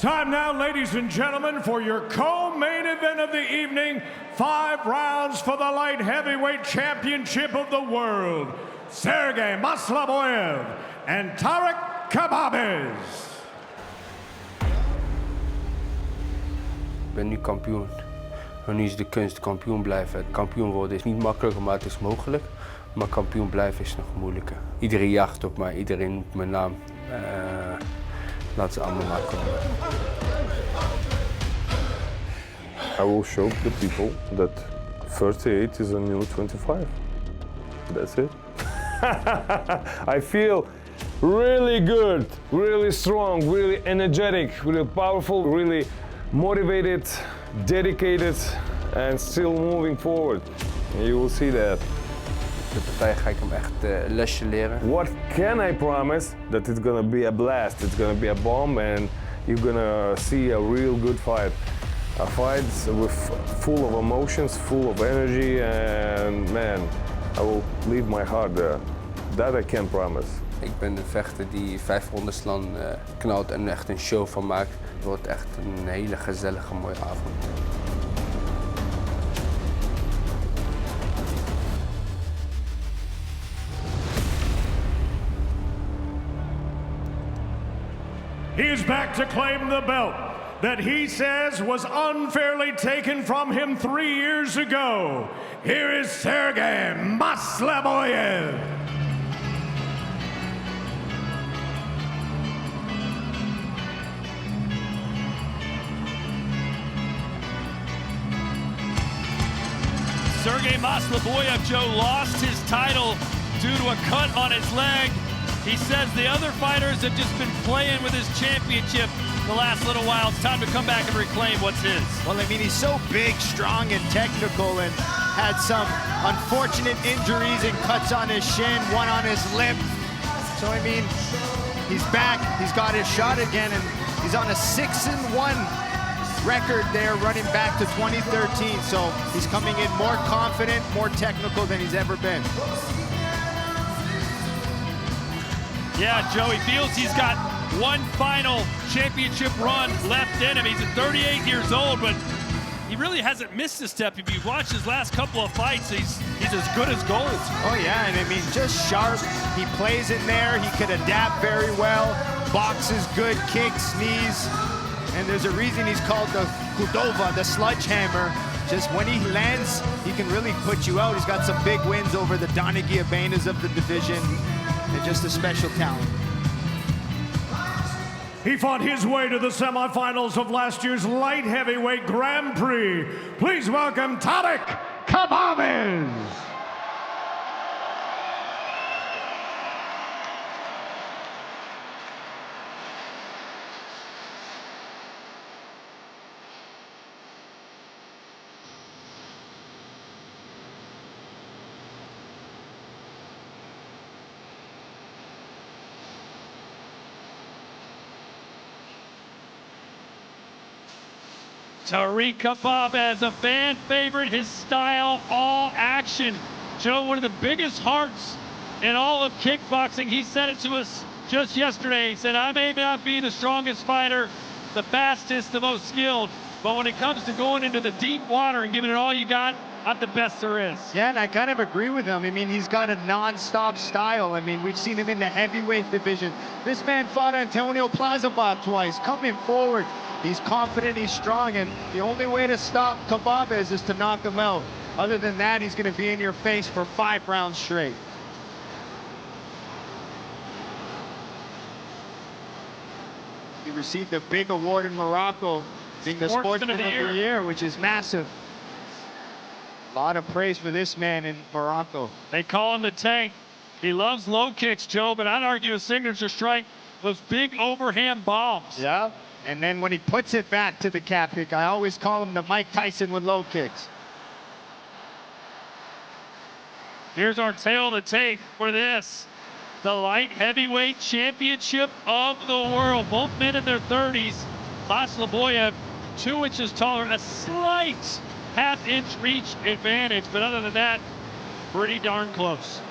Time now, ladies and gentlemen, for your co-main event of the evening. 5 rounds for the light heavyweight championship of the world. Sergej Maslobojev and Tarik Khbabez. Ik ben nu kampioen. En nu is de kunst kampioen blijven. Kampioen worden is niet makkelijk, maar het is mogelijk. Maar kampioen blijven is nog moeilijker. Iedereen jaagt op mij, iedereen noemt mijn naam. Laat ze allemaal maar komen. I will show the people that 38 is a new 25. That's it. I feel really good, really strong, really energetic, really powerful, really motivated, dedicated, and still moving forward. And you will see that. De partij ga ik hem echt een lesje leren. What can I promise? That it's gonna be a blast, it's gonna be a bomb, and you're gonna see a real good fight. A fight full of emotions, full of energy, and man, I will leave my heart there. That I can promise. Ik ben een vechter die 5 rondes lang knalt en echt een show van maakt. Het wordt echt een hele gezellige, mooie avond. He is back to claim the belt that he says was unfairly taken from him 3 years ago. Here is Sergej Maslobojev. Sergej Maslobojev, Joe, lost his title due to a cut on his leg. He says the other fighters have just been playing with his championship the last little while. It's time to come back and reclaim what's his. Well, I mean, he's so big, strong, and technical, and had some unfortunate injuries and cuts on his shin, one on his lip. So, I mean, he's back, he's got his shot again, and he's on a 6-1 record there, running back to 2013. So he's coming in more confident, more technical than he's ever been. Yeah, Joe, he feels he's got one final championship run left in him. He's at 38 years old, but he really hasn't missed a step. If you watch his last couple of fights, he's as good as gold. Oh yeah, and I mean, just sharp. He plays in there, he could adapt very well. Boxes good, kicks, knees. And there's a reason he's called the Kudova, the sledgehammer. Just when he lands, he can really put you out. He's got some big wins over the Donaghy Abanas of the division. And just a special talent. He fought his way to the semifinals of last year's light heavyweight Grand Prix. Please welcome Tarik Khbabez. Tarik Khbabez, a fan favorite, his style, all action. Joe, one of the biggest hearts in all of kickboxing. He said it to us just yesterday. He said, I may not be the strongest fighter, the fastest, the most skilled, but when it comes to going into the deep water and giving it all you got, I'm the best there is. Yeah, and I kind of agree with him. I mean, he's got a non-stop style. I mean, we've seen him in the heavyweight division. This man fought Antonio Plazibat twice, coming forward. He's confident, he's strong, and the only way to stop Khbabez is to knock him out. Other than that, he's going to be in your face for 5 rounds straight. He received a big award in Morocco, being the Sportsman of the Year, which is massive. A lot of praise for this man in Morocco. They call him the Tank. He loves low kicks, Joe, but I'd argue his signature strike was big overhand bombs. Yeah. And then when he puts it back to the calf kick, I always call him the Mike Tyson with low kicks. Here's our tail to tape for this. The light heavyweight championship of the world. Both men in their 30s. Maslobojev, 2 inches taller, a slight half-inch reach advantage. But other than that, pretty darn close.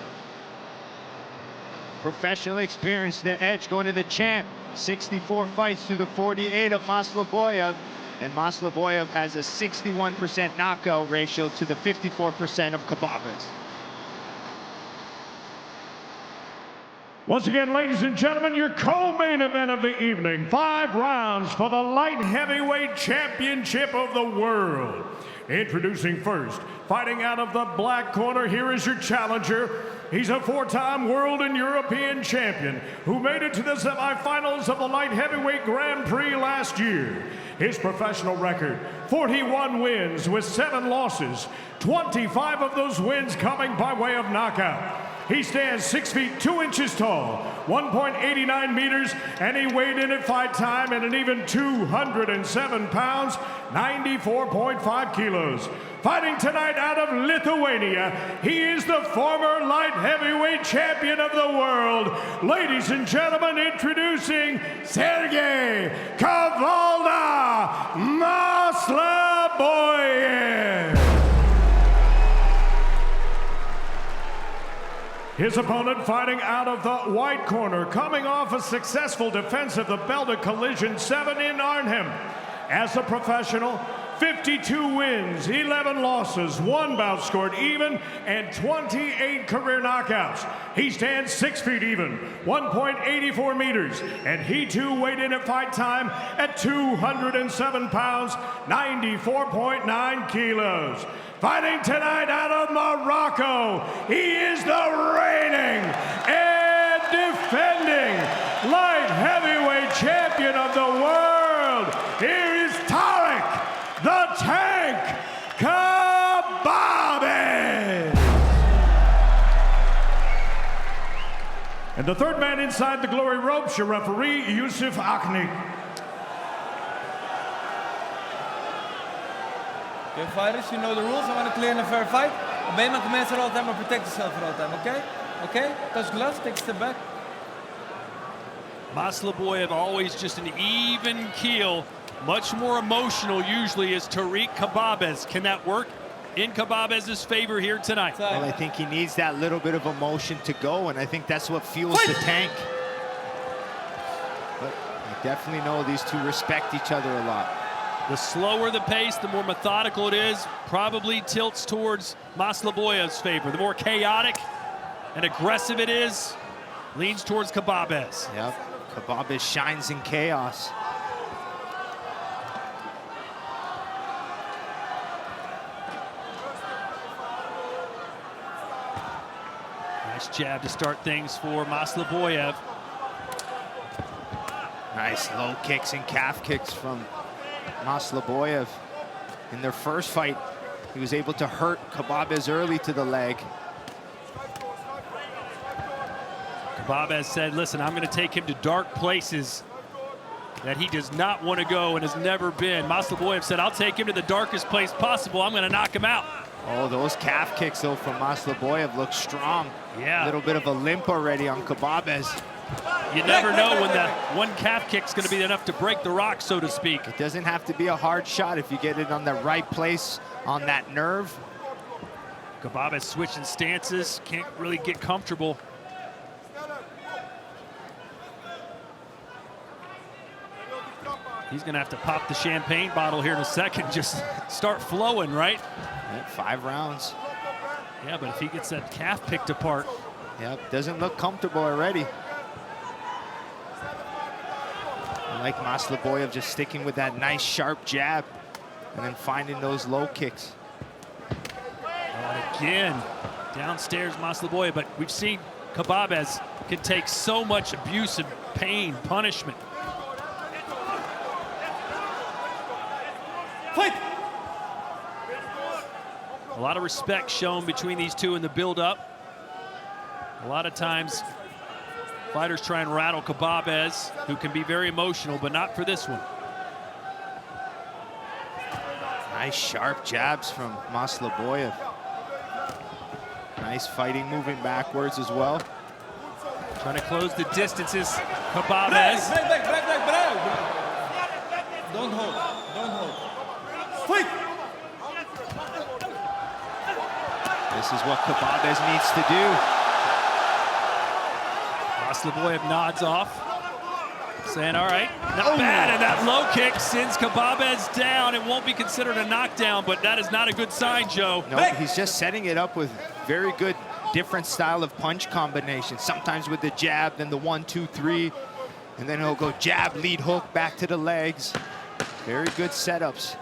Professional experience, the edge going to the champ. 64 fights to the 48 of Maslobojev, and Maslobojev has a 61% knockout ratio to the 54% of Khbabez. Once again, ladies and gentlemen, your co-main event of the evening. 5 rounds for the light heavyweight championship of the world. Introducing first, fighting out of the black corner, here is your challenger. He's a 4-time world and European champion who made it to the semifinals of the light heavyweight Grand Prix last year. His professional record, 41 wins with 7 losses, 25 of those wins coming by way of knockout. He stands 6 feet 2 inches tall, 1.89 meters, and he weighed in at fight time at an even 207 pounds, 94.5 kilos. Fighting tonight out of Lithuania, he is the former light heavyweight champion of the world. Ladies and gentlemen, introducing Sergej Maslobojev. His opponent fighting out of the white corner, coming off a successful defense of the belt at Collision 7 in Arnhem. As a professional, 52 wins, 11 losses, 1 bout scored even, and 28 career knockouts. He stands 6 feet even, 1.84 meters, and he too weighed in at fight time at 207 pounds, 94.9 kilos. Fighting tonight out of Morocco, he is the reigning and defending light heavyweight champion of the world. Here is Tarik the Tank Khbabez. And the third man inside the glory ropes, your referee, Yusuf Akni. Okay, fighters, you know the rules. I want a clear and a fair fight. Obey my commands at all time and protect yourself at all time, okay? Okay? Touch gloves, take a step back. Maslobojev always just an even keel. Much more emotional usually is Tarik Khbabez. Can that work in Khbabez's favor here tonight? Well, I think he needs that little bit of emotion to go, and I think that's what fuels the tank. But I definitely know these two respect each other a lot. The slower the pace, the more methodical it is, probably tilts towards Maslobojev's favor. The more chaotic and aggressive it is, leans towards Khbabez. Yep, Khbabez shines in chaos. Nice jab to start things for Maslobojev. Nice low kicks and calf kicks from Maslobojev. In their first fight, he was able to hurt Khbabez early to the leg. Khbabez said, listen, I'm going to take him to dark places that he does not want to go and has never been. Maslobojev said, I'll take him to the darkest place possible. I'm going to knock him out. Oh, those calf kicks, though, from Maslobojev look strong. Yeah. A little bit of a limp already on Khbabez. You never know when that one calf kick's going to be enough to break the rock, so to speak. It doesn't have to be a hard shot if you get it on the right place on that nerve. Khbabez switching stances, can't really get comfortable. He's going to have to pop the champagne bottle here in a second, just start flowing, right? Yeah, 5 rounds. Yeah, but if he gets that calf picked apart. Yep, doesn't look comfortable already. I like Maslobojev just sticking with that nice sharp jab and then finding those low kicks. And again, downstairs Maslobojev, but we've seen Khbabez can take so much abuse and pain, punishment. Fight! A lot of respect shown between these two in the build-up. A lot of times, fighters try and rattle Khbabez, who can be very emotional, but not for this one. Nice sharp jabs from Maslobojev. Nice fighting, moving backwards as well. Trying to close the distances, Break, Khbabez. break, break, break, break, break. Don't hold, don't hold. Fight! This is what Khbabez needs to do. Maslobojev nods off. Saying, all right, not bad, and that low kick sends Khbabez down. It won't be considered a knockdown, but that is not a good sign, Joe. No, he's just setting it up with very good, different style of punch combinations. Sometimes with the jab, then the 1, 2, 3, and then he'll go jab, lead hook, back to the legs. Very good setups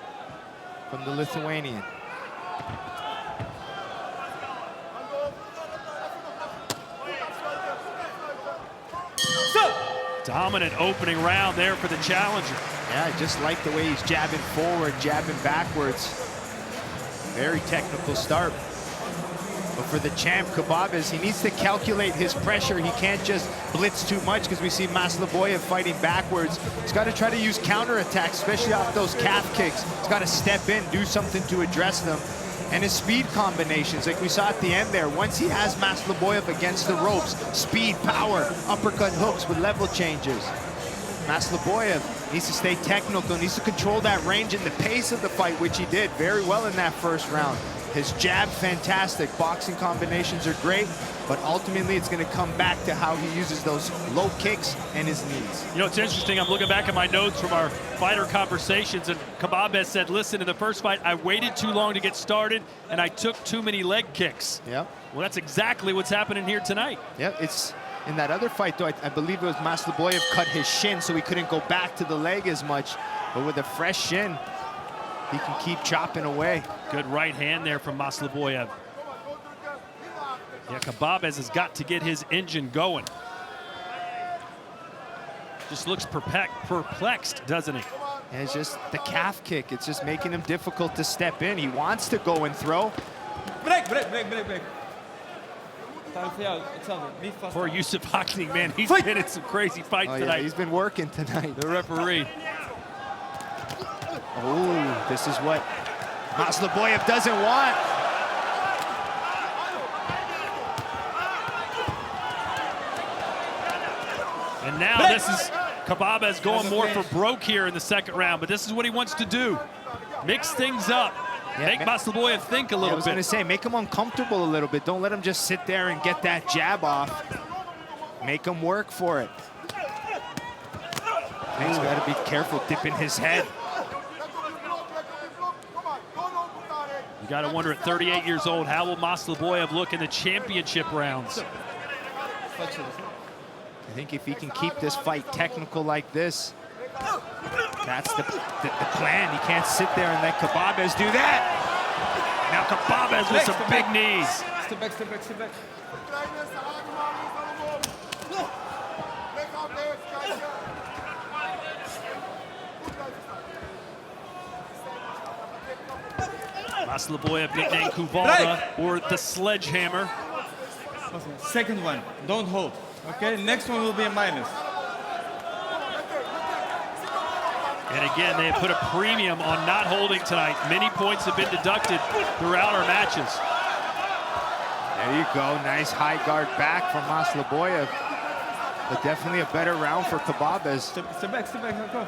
from the Lithuanian. Dominant opening round there for the challenger. Yeah, I just like the way he's jabbing forward, jabbing backwards. Very technical start. But for the champ, Khbabez, he needs to calculate his pressure. He can't just blitz too much because we see Maslobojev fighting backwards. He's got to try to use counterattacks, especially off those calf kicks. He's got to step in, do something to address them. And his speed combinations, like we saw at the end there, once he has Maslobojev against the ropes, speed, power, uppercut hooks with level changes. Maslobojev needs to stay technical, needs to control that range and the pace of the fight, which he did very well in that first round. His jab, fantastic. Boxing combinations are great, but ultimately it's going to come back to how he uses those low kicks and his knees. You know, it's interesting. I'm looking back at my notes from our fighter conversations, and Khbabez said, listen, in the first fight, I waited too long to get started, and I took too many leg kicks. Yep. Well, that's exactly what's happening here tonight. Yep, it's in that other fight, though, I believe it was Maslobojev cut his shin, so he couldn't go back to the leg as much. But with a fresh shin, he can keep chopping away. Good right hand there from Maslobojev. Yeah, Khbabez has got to get his engine going. Just looks perplexed, doesn't he? And it's just the calf kick. It's just making him difficult to step in. He wants to go and throw. Break. Poor Yusuf Haknik, man, he's been in some crazy fights tonight. Yeah, he's been working tonight. The referee. Oh, this is what Maslobojev doesn't want. And now this is Khbabez going more for broke here in the second round, but this is what he wants to do. Mix things up. Yeah, make Maslobojev think a little bit. I was going to say, make him uncomfortable a little bit. Don't let him just sit there and get that jab off. Make him work for it. He's got to be careful dipping his head. You got to wonder at 38 years old, how will Maslobojev look in the championship rounds? I think if he can keep this fight technical like this, that's the plan. He can't sit there and let Khbabez do that. Now Khbabez with some big knees. Step back. Maslobojev nicknamed Kuvalda, or the sledgehammer. Second one, don't hold. Okay, next one will be a minus. And again, they have put a premium on not holding tonight. Many points have been deducted throughout our matches. There you go, nice high guard back from Maslobojev. But definitely a better round for Khbabez. Step back, go.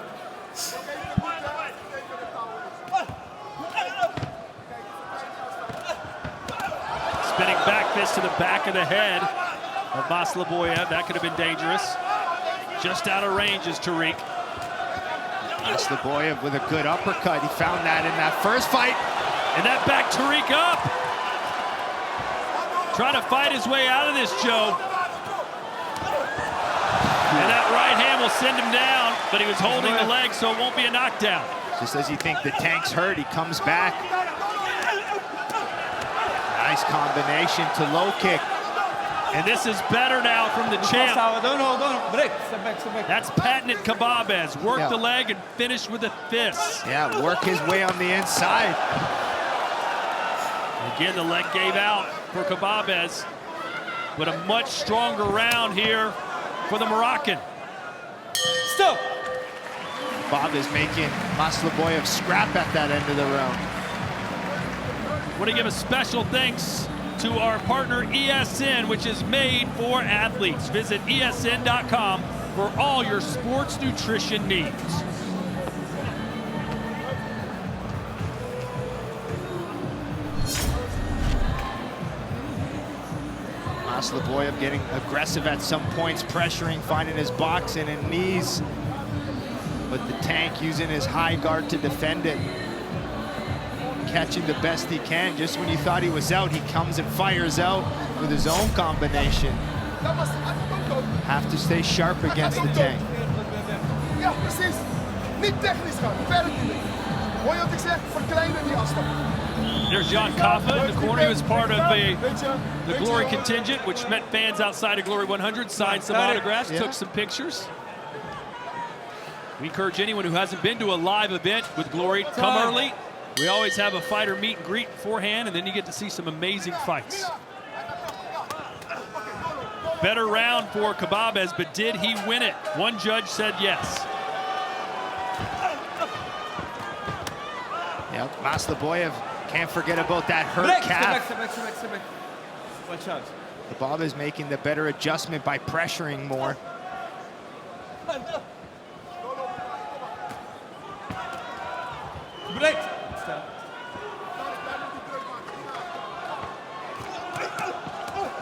Spinning back fist to the back of the head of Maslobojev. That could have been dangerous. Just out of range is Tarik. Maslobojev with a good uppercut. He found that in that first fight. And that backed Tarik up. Trying to fight his way out of this, Joe. And that right hand will send him down, but he was holding the leg, so it won't be a knockdown. Just as you think the tank's hurt, he comes back. Nice combination to low kick. And this is better now from the champ. Don't hold. Break. Step back. That's patented Khbabez. Work the leg and finish with the fist. Yeah, work his way on the inside. Again, the leg gave out for Khbabez, but a much stronger round here for the Moroccan. Stop. Khbabez making Maslobojev scrap at that end of the round. Want to give a special thanks to our partner ESN, which is made for athletes. Visit ESN.com for all your sports nutrition needs. Maslobojev getting aggressive at some points, pressuring, finding his boxing and knees. But the Tank using his high guard to defend it. Catching the best he can. Just when you thought he was out, he comes and fires out with his own combination. Have to stay sharp against the Tank. Ja, precies. Niet technisch gaan, verder niet. Hoor je wat ik zeg? Verkleinen die afstand. There's Jan Kaffa in the corner. He was part of the Glory contingent, which met fans outside of Glory 100, signed some autographs, took some pictures. We encourage anyone who hasn't been to a live event with Glory, come early. We always have a fighter meet and greet beforehand, and then you get to see some amazing fights. Better round for Khbabez, but did he win it? One judge said yes. Yep, Maslobojev can't forget about that hurt calf. Watch out. Khbabez making the better adjustment by pressuring more. Break.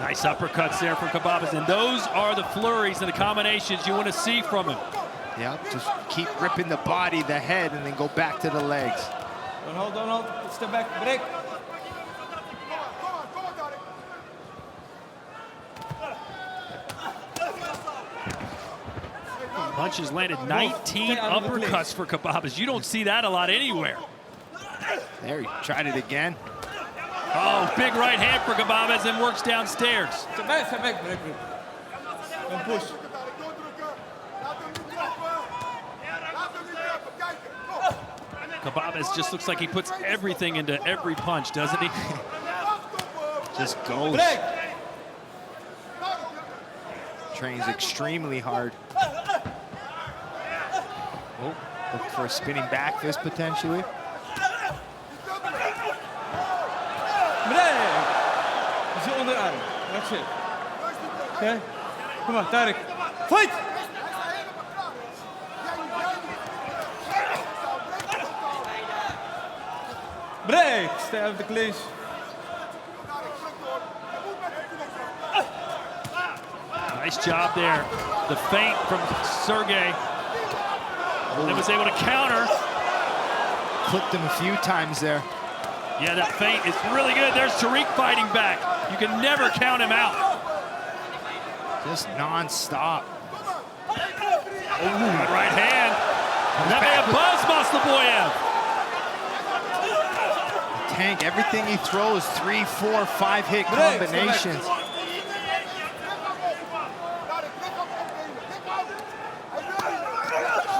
Nice uppercuts there from Khbabez, and those are the flurries and the combinations you want to see from him. Yep, just keep ripping the body, the head, and then go back to the legs. Don't hold. Step back, break. Punches landed 19 uppercuts for Khbabez. You don't see that a lot anywhere. There, he tried it again. Oh, big right hand for Khbabez and works downstairs. Step back, break. Don't push. Khbabez just looks like he puts everything into every punch, doesn't he? Just goes. Break. Trains extremely hard. Oh, look for a spinning back fist potentially. Break. Is je onderarm. That's it. Okay? Come on, Tarik. Fight! Break! Stay out of the clinch. Nice job there. The feint from Sergej. And was able to counter. Clipped him a few times there. Yeah, that feint is really good. There's Tarik fighting back. You can never count him out. Just non-stop. Good right hand. And that may have buzzed Maslobojev. Tank, everything he throws, 3, 4, 5 hit combinations.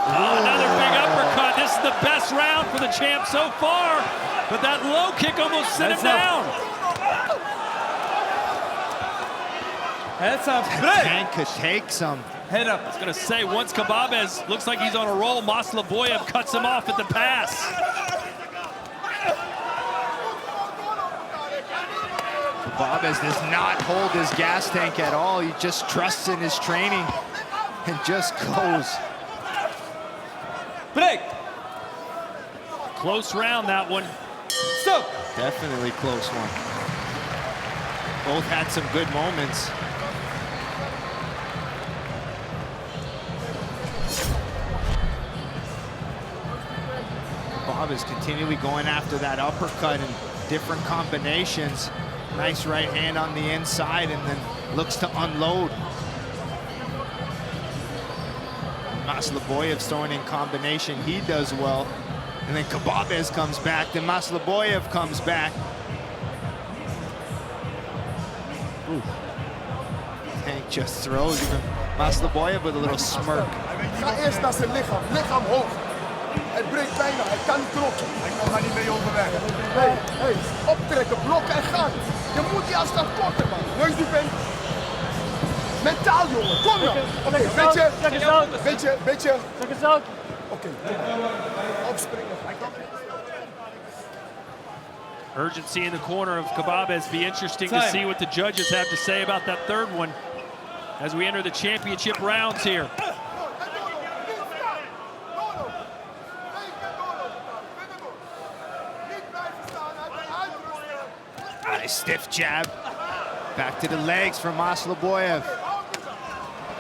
Another big uppercut. This is the best round for the champ so far, but that low kick almost sent him down. Heads up, break! Tank could take some. Head up. I was going to say, once Khbabez looks like he's on a roll, Maslobojev cuts him off at the pass. Khbabez does not hold his gas tank at all. He just trusts in his training and just goes. Break! Close round, that one. Stop! Definitely close one. Both had some good moments. Khbabez continually going after that uppercut in different combinations. Nice right hand on the inside and then looks to unload. Maslobojev throwing in combination, he does well. And then Khbabez comes back, then Maslobojev comes back. Ooh. Tank just throws even Maslobojev with a little smirk. Ga eerst naar zijn lichaam, lichaam hoog. Hij breekt bijna, hij kan kloppen. Hij kan daar niet mee overweg. Hey, optrekken, blokken en gaan. Je moet die afstand korten, man. Neus die bent. Mentaal, jongen, kom dan. Oké, beetje. Oké, opspringen. Urgency in the corner of Khbabez. Be interesting to see what the judges have to say about that third one as we enter the championship rounds here. Nice stiff jab. Back to the legs from Maslobojev.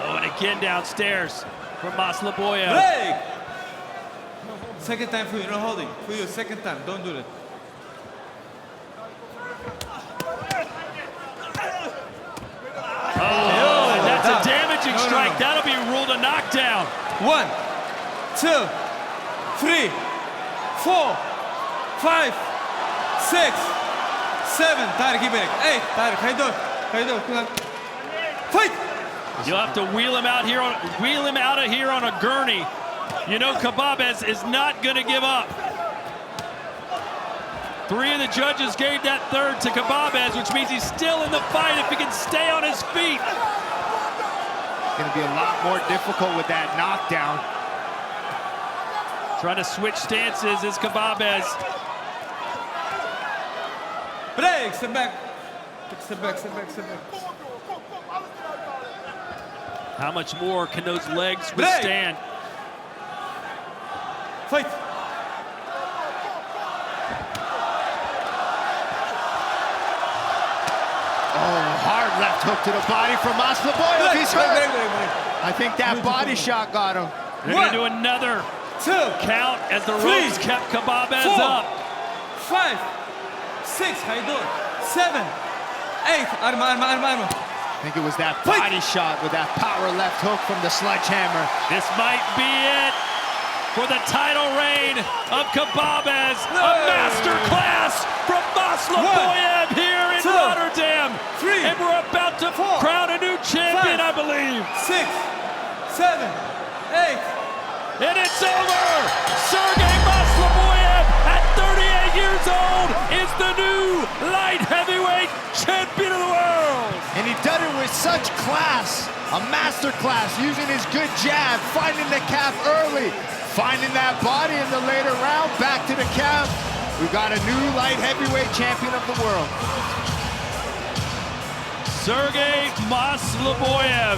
Oh, and again downstairs from Maslobojev. Break! Second time for you, no holding. For you, second time, don't do that. Oh, and that's a damaging strike. That'll be ruled a knockdown. 1, 2, 3, 4, 5, 6, 7. Tarik, keep it. 8. Tarik, how you doing? How you doing? Come on. Fight! You'll have to wheel him out of here on a gurney. You know Khbabez is not going to give up. 3 of the judges gave that third to Khbabez, which means he's still in the fight if he can stay on his feet. Going to be a lot more difficult with that knockdown. Trying to switch stances is Khbabez. Break, step back. Step back, step back, step back. How much more can those legs withstand? Fight. Oh, hard left hook to the body from Maslobojev. He's hurt. I think that body shot got him. They're going to do another 2 count as the 3, ropes kept Khbabez 4, up. 5, 6. How you doing? 7, 8. Arma. I think it was that body shot with that power left hook from the sledgehammer. This might be it for the title reign of Khbabez. A master class from Maslobojev here in Rotterdam. 3, and we're about to crown a new champion, 5, I believe. 6, 7, 8. And it's over. Sergej Maslobojev at 38 years old is the new light heavyweight champion of the world. And he did it with such class, a master class, using his good jab, finding the calf early, finding that body in the later round, back to the calf. We've got a new light heavyweight champion of the world. Sergej Maslobojev.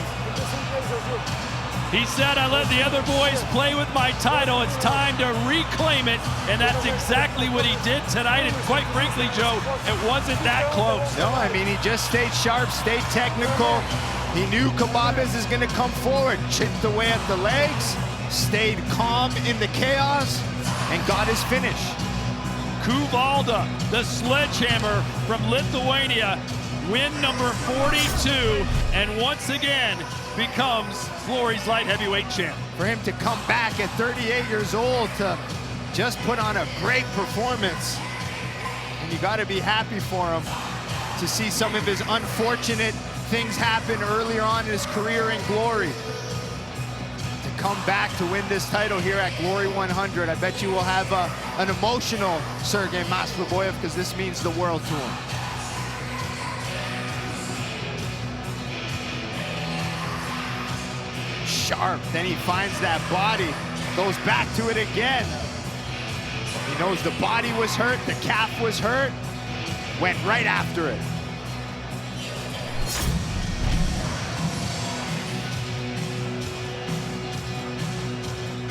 He said, I let the other boys play with my title. It's time to reclaim it. And that's exactly what he did tonight. And quite frankly, Joe, it wasn't that close. No, I mean, he just stayed sharp, stayed technical. He knew Khbabez is going to come forward, chipped away at the legs, stayed calm in the chaos, and got his finish. Kuvalda, the sledgehammer from Lithuania, win number 42, and once again becomes Glory's light heavyweight champ. For him to come back at 38 years old to just put on a great performance, and you got to be happy for him to see some of his unfortunate things happen earlier on in his career in Glory. To come back to win this title here at Glory 100, I bet you will have an emotional Sergej Maslobojev, because this means the world to him. Sharp, then he finds that body, goes back to it again. He knows the body was hurt, the calf was hurt, went right after it.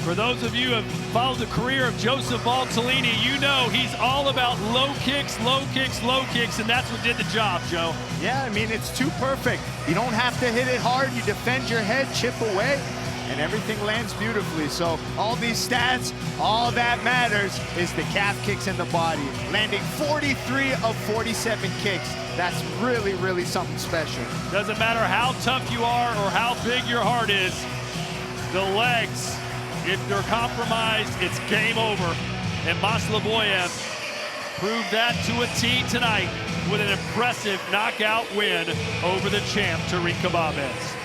For those of you who have followed the career of Joseph Valtellini, you know he's all about low kicks, low kicks, low kicks, and that's what did the job, Joe. Yeah, I mean, it's too perfect. You don't have to hit it hard. You defend your head, chip away, and everything lands beautifully. So all these stats, all that matters is the calf kicks and the body. Landing 43 of 47 kicks. That's really, really something special. Doesn't matter how tough you are or how big your heart is, the legs, if they're compromised, it's game over. And Maslobojev proved that to a T tonight with an impressive knockout win over the champ, Tarik Khbabez.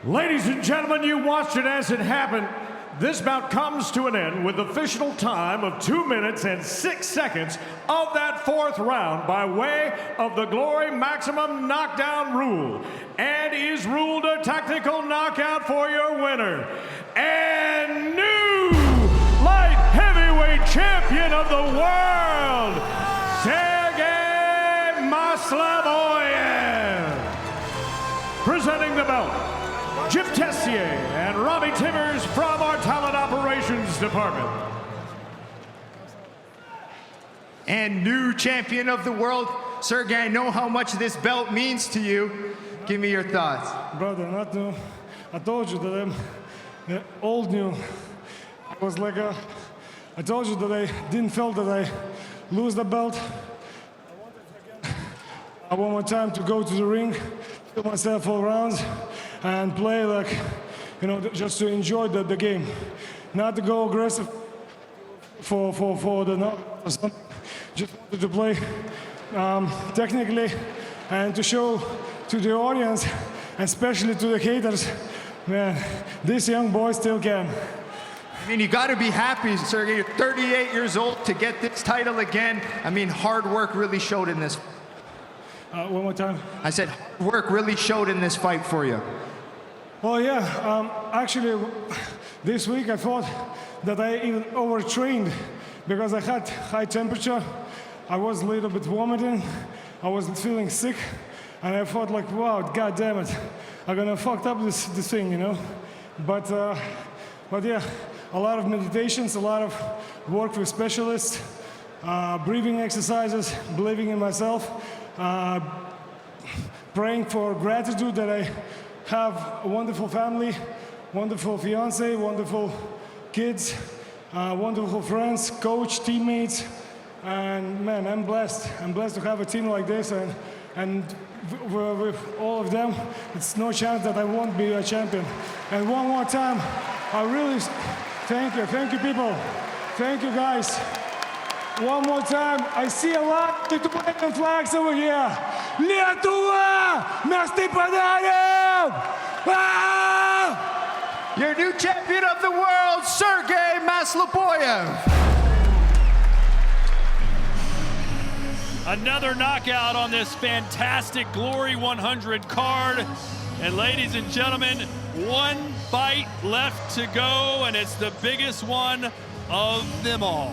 Ladies and gentlemen, you watched it as it happened. This bout comes to an end with official time of 2 minutes and 6 seconds of that fourth round by way of the Glory Maximum Knockdown rule, and is ruled a technical knockout for your winner and new light heavyweight champion of the world, Sergej Maslobojev. Presenting the belt, Jim Tessier and Robbie Timmers from our Talent Operations Department. And new champion of the world, Sergej, I know how much this belt means to you. Give me your thoughts. Brother, not new. I told you that I'm old new. I was like I told you that I didn't feel that I lose the belt. I want more time to go to the ring, feel myself all rounds, and play like, you know, just to enjoy the game. Not to go aggressive for the knock or something. Just wanted to play technically and to show to the audience, and especially to the haters, man, this young boy still can. I mean, you got to be happy, Sergej. You're 38 years old to get this title again. I mean, hard work really showed in this. One more time. I said hard work really showed in this fight for you. Well, yeah, actually, this week I thought that I even overtrained because I had high temperature. I was a little bit vomiting. I was feeling sick. And I thought like, wow, God damn it, I'm gonna fuck up this thing, you know? But yeah, a lot of meditations, a lot of work with specialists, breathing exercises, believing in myself, praying for gratitude that I have a wonderful family, wonderful fiance, wonderful kids, wonderful friends, coach, teammates, and man, I'm blessed. I'm blessed to have a team like this, and with all of them, it's no chance that I won't be a champion. And one more time, I really thank you people, thank you guys. One more time, I see a lot of Lithuanian flags over here. Lietuva! Mes tai padarėm! Your new champion of the world, Sergej Maslobojev. Another knockout on this fantastic Glory 100 card. And ladies and gentlemen, one fight left to go, and it's the biggest one of them all.